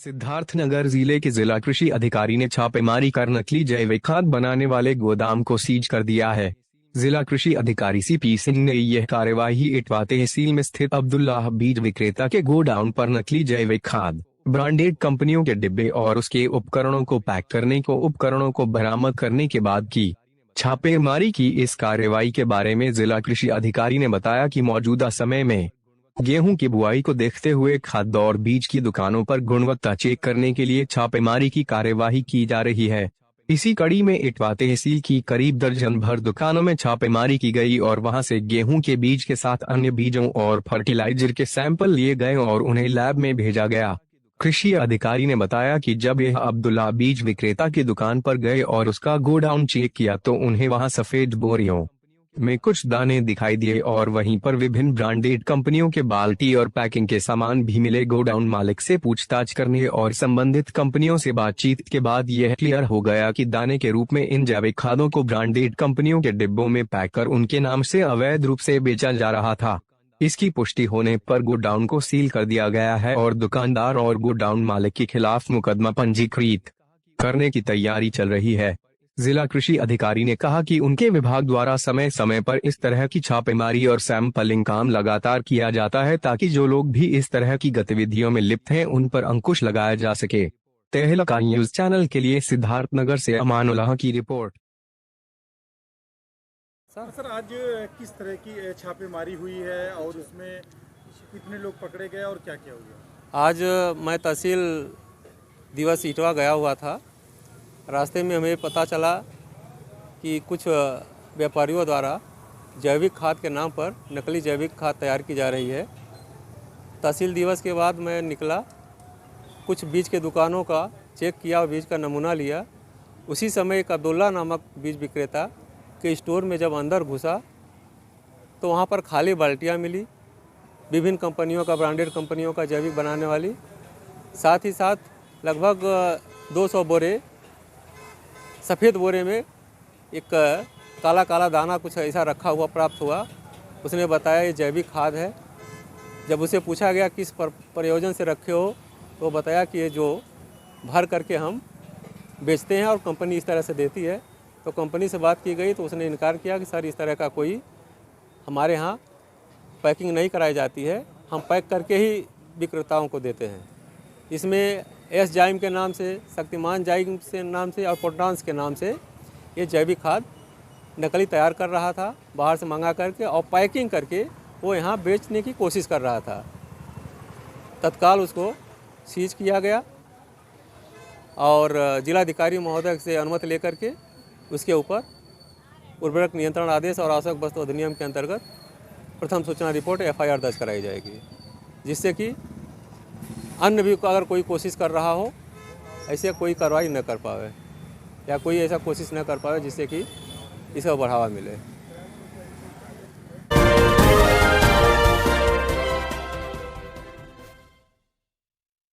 सिद्धार्थनगर जिले के जिला कृषि अधिकारी ने छापेमारी कर नकली जैविक खाद बनाने वाले गोदाम को सीज कर दिया है। जिला कृषि अधिकारी सीपी सिंह ने यह कार्यवाही इटवा तहसील में स्थित अब्दुल्लाह बीज विक्रेता के गोडाउन पर नकली जैविक खाद, ब्रांडेड कंपनियों के डिब्बे और उसके उपकरणों को पैक करने को उपकरणों को बरामद करने के बाद की। छापेमारी की इस कार्रवाई के बारे में जिला कृषि अधिकारी ने बताया कि मौजूदा समय में गेहूं की बुआई को देखते हुए खाद और बीज की दुकानों पर गुणवत्ता चेक करने के लिए छापेमारी की कार्यवाही की जा रही है। इसी कड़ी में इटवा तहसील की करीब दर्जन भर दुकानों में छापेमारी की गई और वहां से गेहूं के बीज के साथ अन्य बीजों और फर्टिलाइजर के सैंपल लिए गए और उन्हें लैब में भेजा गया। कृषि अधिकारी ने बताया कि जब यह अब्दुल्ला बीज विक्रेता की दुकान पर गए और उसका गोडाउन चेक किया तो उन्हें वहां सफेद बोरियों में कुछ दाने दिखाई दिए और वहीं पर विभिन्न ब्रांडेड कंपनियों के बाल्टी और पैकिंग के सामान भी मिले। गोडाउन मालिक से पूछताछ करने और संबंधित कंपनियों से बातचीत के बाद यह क्लियर हो गया कि दाने के रूप में इन जैविक खादों को ब्रांडेड कंपनियों के डिब्बों में पैक कर उनके नाम से अवैध रूप से बेचा जा रहा था। इसकी पुष्टि होने पर गोडाउन को सील कर दिया गया है और दुकानदार और गोडाउन मालिक के खिलाफ मुकदमा पंजीकृत करने की तैयारी चल रही है। जिला कृषि अधिकारी ने कहा कि उनके विभाग द्वारा समय समय पर इस तरह की छापेमारी और सैंपलिंग काम लगातार किया जाता है ताकि जो लोग भी इस तरह की गतिविधियों में लिप्त हैं उन पर अंकुश लगाया जा सके। तहलका न्यूज चैनल के लिए सिद्धार्थनगर से अमानुल्लाह की रिपोर्ट। सर आज किस तरह की छापेमारी हुई है और उसमें कितने लोग पकड़े गए और क्या क्या हुआ? आज मैं तहसील दिवस इटवा गया हुआ था। रास्ते में हमें पता चला कि कुछ व्यापारियों द्वारा जैविक खाद के नाम पर नकली जैविक खाद तैयार की जा रही है। तहसील दिवस के बाद मैं निकला, कुछ बीज के दुकानों का चेक किया और बीज का नमूना लिया। उसी समय एक अब्दुल्ला नामक बीज विक्रेता के स्टोर में जब अंदर घुसा तो वहाँ पर खाली बाल्टियाँ मिली, विभिन्न कंपनियों का, ब्रांडेड कंपनियों का जैविक बनाने वाली, साथ ही साथ लगभग 200 बोरे सफ़ेद बोरे में एक काला काला दाना कुछ ऐसा रखा हुआ प्राप्त हुआ। उसने बताया ये जैविक खाद है। जब उसे पूछा गया किस प्रयोजन से रखे हो तो बताया कि ये जो भर करके हम बेचते हैं और कंपनी इस तरह से देती है। तो कंपनी से बात की गई तो उसने इनकार किया कि सर इस तरह का कोई हमारे यहाँ पैकिंग नहीं कराई जाती है, हम पैक करके ही विक्रेताओं को देते हैं। इसमें एस जाइम के नाम से, शक्तिमान जाइम से नाम से और पोटांस के नाम से ये जैविक खाद नकली तैयार कर रहा था, बाहर से मंगा करके और पैकिंग करके वो यहाँ बेचने की कोशिश कर रहा था। तत्काल उसको सीज किया गया और जिलाधिकारी महोदय से अनुमति लेकर के उसके ऊपर उर्वरक नियंत्रण आदेश और आवश्यक वस्तु अधिनियम के अंतर्गत प्रथम सूचना रिपोर्ट FIR दर्ज कराई जाएगी, जिससे कि अन्य भी अगर कोई कोशिश कर रहा हो ऐसे कोई कार्रवाई न कर पावे या कोई ऐसा कोशिश न कर पावे जिससे कि इसका बढ़ावा मिले।